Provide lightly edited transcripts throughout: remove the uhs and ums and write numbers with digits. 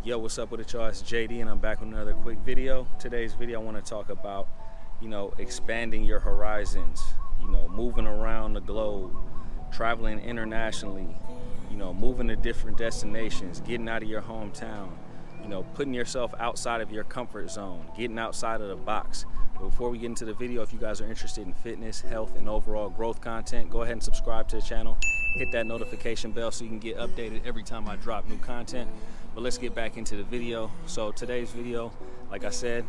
Yo, what's up with it, y'all? It's JD and I'm back with another quick video. Today's video I want to talk about, expanding your horizons, moving around the globe, traveling internationally, moving to different destinations, getting out of your hometown, putting yourself outside of your comfort zone, getting outside of the box. But before we get into the video, if you guys are interested in fitness, health, and overall growth content, go ahead and subscribe to the channel. Hit that notification bell so you can get updated every time I drop new content. But let's get back into the video. So today's video, like I said,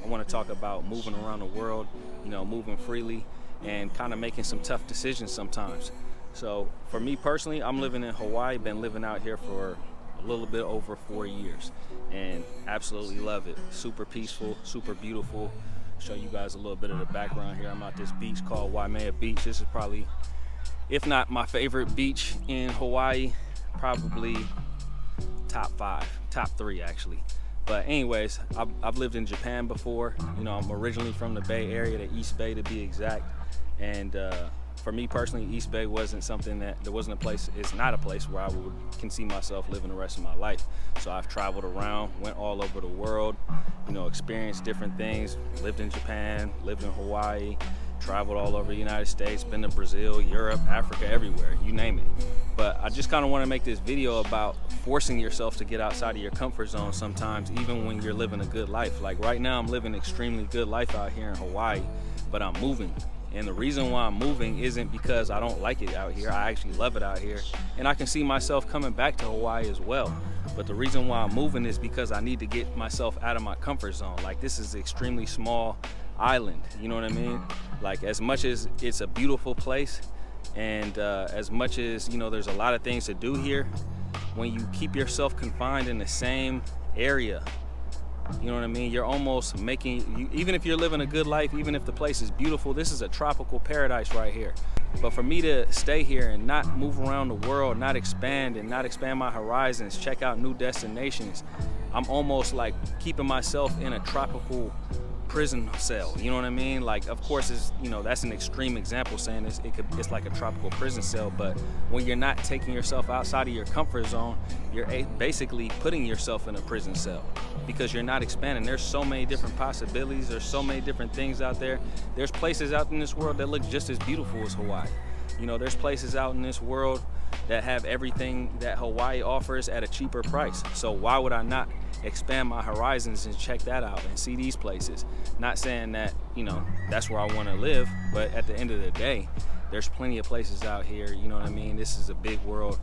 I want to talk about moving around the world, moving freely and kind of making some tough decisions sometimes. So for me personally, I'm living in Hawaii, been living out here for a little bit over 4 years and absolutely love it. Super peaceful, super beautiful. Show you guys a little bit of the background here. I'm at this beach called Waimea Beach. This is probably, if not my favorite beach in Hawaii, probably top 5, top 3 actually. But anyways, I've lived in Japan before. I'm originally from the Bay Area, the East Bay to be exact. And for me personally, East Bay wasn't a place, it's not a place where I can see myself living the rest of my life. So I've traveled around, went all over the world, experienced different things, lived in Japan, lived in Hawaii, traveled all over the United States, been to Brazil, Europe, Africa, everywhere, you name it. But I just kind of want to make this video about forcing yourself to get outside of your comfort zone sometimes, even when you're living a good life. Like right now, I'm living an extremely good life out here in Hawaii, but I'm moving. And the reason why I'm moving isn't because I don't like it out here. I actually love it out here. And I can see myself coming back to Hawaii as well. But the reason why I'm moving is because I need to get myself out of my comfort zone. Like, this is an extremely small island, you know what I mean? Like, as much as it's a beautiful place and as much as, there's a lot of things to do here, when you keep yourself confined in the same area, you know what I mean? You're almost making, even if you're living a good life, even if the place is beautiful, this is a tropical paradise right here. But for me to stay here and not move around the world, not expand my horizons, check out new destinations, I'm almost like keeping myself in a tropical prison cell, you know what I mean? Like, of course, it's, that's an extreme example saying it's like a tropical prison cell, but when you're not taking yourself outside of your comfort zone, you're basically putting yourself in a prison cell because you're not expanding. There's so many different possibilities. There's so many different things out there. There's places out in this world that look just as beautiful as Hawaii. There's places out in this world that have everything that Hawaii offers at a cheaper price. So why would I not expand my horizons and check that out and see these places? Not saying that, that's where I want to live, but at the end of the day, there's plenty of places out here, you know what I mean? This is a big world,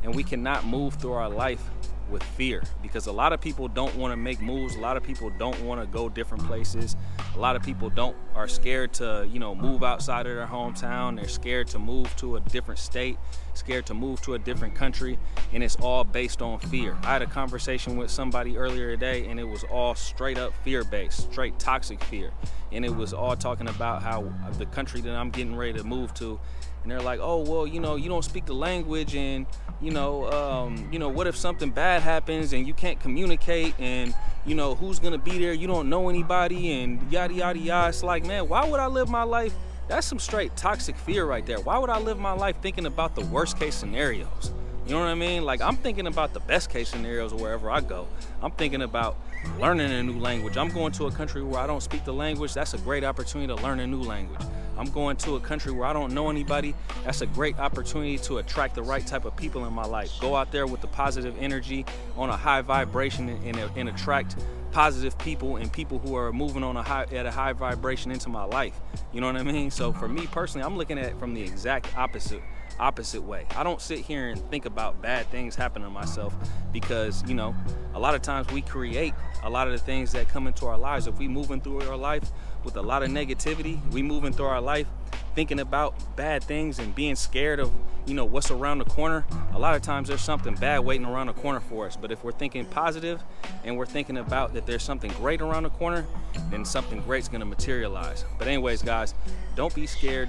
and we cannot move through our life with fear, because a lot of people don't want to make moves. A lot of people don't want to go different places. A lot of people are scared to, move outside of their hometown. They're scared to move to a different state, scared to move to a different country, and it's all based on fear. I had a conversation with somebody earlier today, and it was all straight up fear-based, straight toxic fear. And it was all talking about how the country that I'm getting ready to move to, and they're like, oh, well, you don't speak the language, and what if something bad happens and you can't communicate, and who's gonna be there? You don't know anybody, and yada yada yada. It's like, man, why would I live my life? That's some straight toxic fear right there. Why would I live my life thinking about the worst case scenarios? You know what I mean? Like, I'm thinking about the best case scenarios wherever I go. I'm thinking about learning a new language. I'm going to a country where I don't speak the language. That's a great opportunity to learn a new language. I'm going to a country where I don't know anybody. That's a great opportunity to attract the right type of people in my life. Go out there with the positive energy on a high vibration and attract positive people and people who are moving at a high vibration into my life. You know what I mean? So for me personally, I'm looking at it from the exact opposite way. I don't sit here and think about bad things happening to myself, because a lot of times we create a lot of the things that come into our lives. If we moving through our life with a lot of negativity, we moving through our life thinking about bad things and being scared of what's around the corner, a lot of times there's something bad waiting around the corner for us. But if we're thinking positive and we're thinking about that there's something great around the corner, then something great's going to materialize. But anyways, guys, don't be scared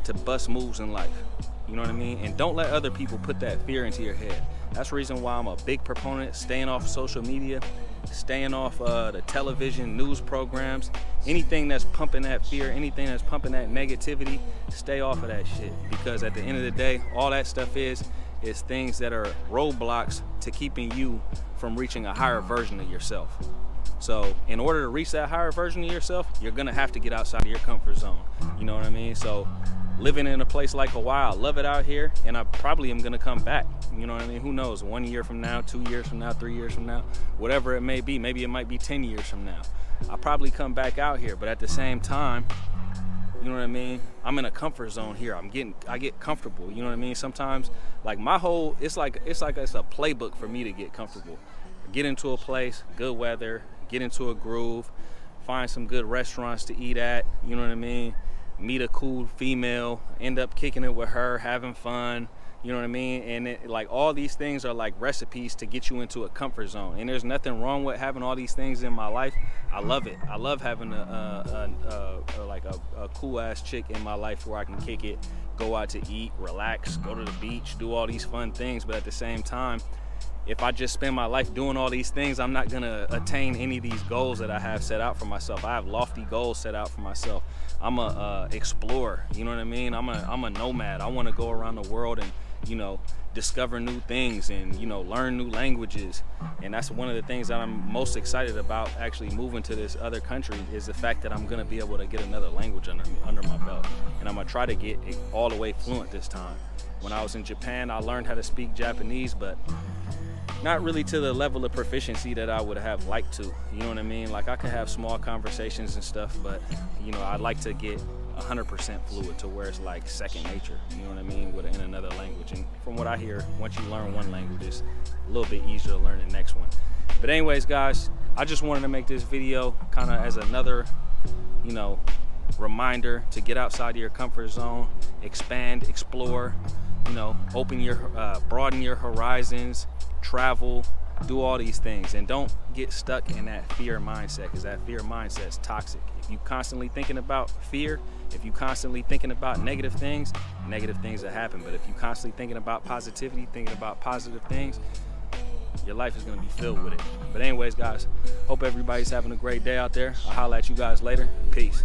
to bust moves in life. You know what I mean? And don't let other people put that fear into your head. That's the reason why I'm a big proponent staying off social media, staying off the television news programs, anything that's pumping that fear, anything that's pumping that negativity, stay off of that shit. Because at the end of the day, all that stuff is is things that are roadblocks to keeping you from reaching a higher version of yourself. So in order to reach that higher version of yourself, you're gonna have to get outside of your comfort zone. You know what I mean? So living in a place like Hawaii, I love it out here, and I probably am gonna come back. You know what I mean? Who knows? 1 year from now, 2 years from now, 3 years from now, whatever it may be. Maybe it might be 10 years from now. I'll probably come back out here, but at the same time, you know what I mean? I'm in a comfort zone here. I get comfortable. You know what I mean? Sometimes, like it's like it's a playbook for me to get comfortable. Get into a place, good weather, get into a groove, find some good restaurants to eat at. You know what I mean? Meet a cool female, end up kicking it with her, having fun. You know what I mean? And like all these things are like recipes to get you into a comfort zone. And there's nothing wrong with having all these things in my life. I love it. I love having a cool ass chick in my life where I can kick it, go out to eat, relax, go to the beach, do all these fun things. But at the same time, if I just spend my life doing all these things, I'm not gonna attain any of these goals that I have set out for myself. I have lofty goals set out for myself. I'm a explorer. You know what I mean? I'm a nomad. I want to go around the world and, you know, discover new things and, you know, learn new languages. And that's one of the things that I'm most excited about actually moving to this other country, is the fact that I'm gonna be able to get another language under my belt. And I'm gonna try to get it all the way fluent this time. When I was in Japan, I learned how to speak Japanese, but not really to the level of proficiency that I would have liked to. You know what I mean? Like I could have small conversations and stuff, but, you know, I'd like to get 100% fluid to where it's like second nature. You know what I mean? In another language. And from what I hear, once you learn one language, it's a little bit easier to learn the next one. But anyways, guys, I just wanted to make this video kind of as another, you know, reminder to get outside of your comfort zone, expand, explore, you know, broaden your horizons, travel, do all these things, and don't get stuck in that fear mindset, because that fear mindset is toxic. If you constantly thinking about fear, if you constantly thinking about negative things will happen. But if you constantly thinking about positivity, thinking about positive things, your life is going to be filled with it. But anyways, guys, hope everybody's having a great day out there. I'll holler at you guys later. Peace.